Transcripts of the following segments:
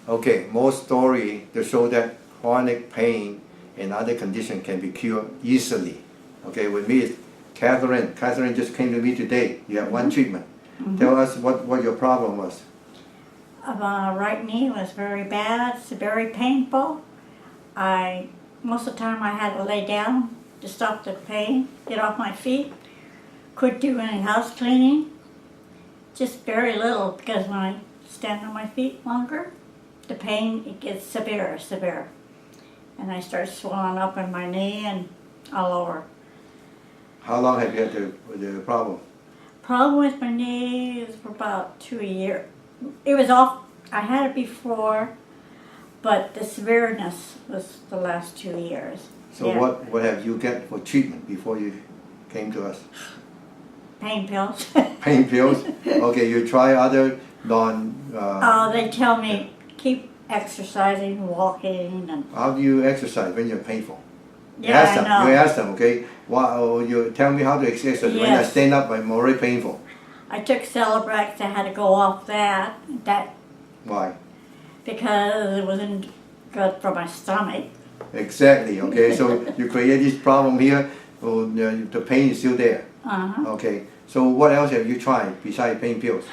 Okay, more story to show that chronic pain and other condition can be cured easily. Okay, with me is Catherine. Catherine just came to me today. You have one treatment. Tell us what your problem was. Right knee was very bad, it's very painful. Most of the time I had to lay down to stop the pain, get off my feet. Couldn't do any house cleaning, just very little, because when I stand on my feet longer, the pain, it gets severe. And I start swelling up in my knee and all over. How long have you had the problem? Problem with my knee is for about 2 years. It was off, I had it before, but the severeness was the last 2 years. So Yeah. what have you get for treatment before you came to us? Pain pills. Pain pills? Okay, you try other non... They tell me keep exercising, walking, and how do you exercise when you're painful? yeah, Ask I them. know. You ask them, okay? You tell me how to exercise. When I Yes. stand up, I'm already painful. I took Celebrex. I had to go off that Why? because it wasn't good for my stomach. Exactly, okay? So you create this problem here, the pain is still there. Okay, so what else have you tried besides pain pills?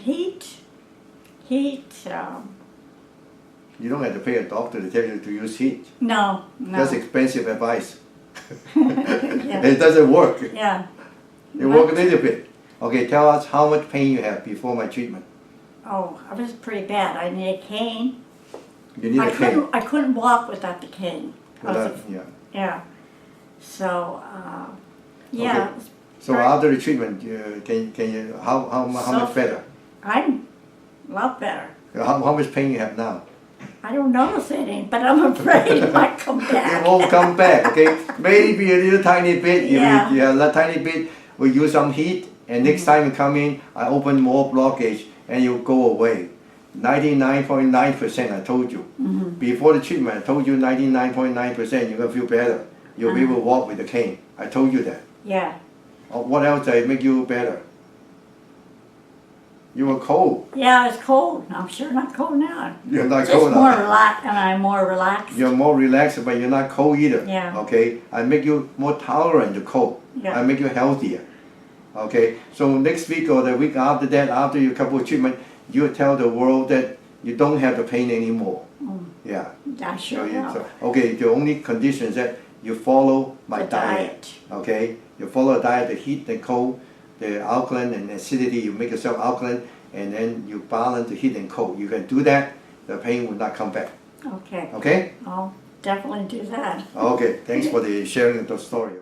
Heat. You don't have to pay a doctor to tell you to use heat. No. That's expensive advice. Yeah. It doesn't work. Yeah. It works a little bit. Okay, tell us how much pain you have before my treatment. Oh, it was pretty bad. I need a cane. You need a cane. I couldn't walk without the cane. Yeah. Yeah. So, yeah. Okay. it was So very- after the treatment, can you how much better? I'm a lot better. How much pain you have now? I don't notice any, but I'm afraid it might come back. It won't come back, okay? Maybe a little tiny bit. Yeah. You have a tiny bit. We use some heat, and next time you come in, I open more blockage, and you go away. 99.9%, I told you. Before the treatment, I told you 99.9%, you're gonna feel better. You'll be able to walk with the cane. I told you that. Yeah. What else did make you better? You were cold. Yeah, it's cold. I'm sure not cold now. You're not Just cold more now. relaxed, and I'm more relaxed. You're more relaxed, but you're not cold either. Yeah. Okay? I make you more tolerant to cold. Yeah. I make you healthier. Okay? So next week or the week after that, after your couple of treatment, you tell the world that you don't have the pain anymore. Yeah. I sure So will. okay, the only condition is that you follow my The diet. Okay? You follow a diet, the heat, the cold, the alkaline and acidity, you make yourself alkaline, and then you balance the heat and cold. You can do that, the pain will not come back. Okay. Okay? I'll definitely do that. Okay, thanks for the sharing of the story.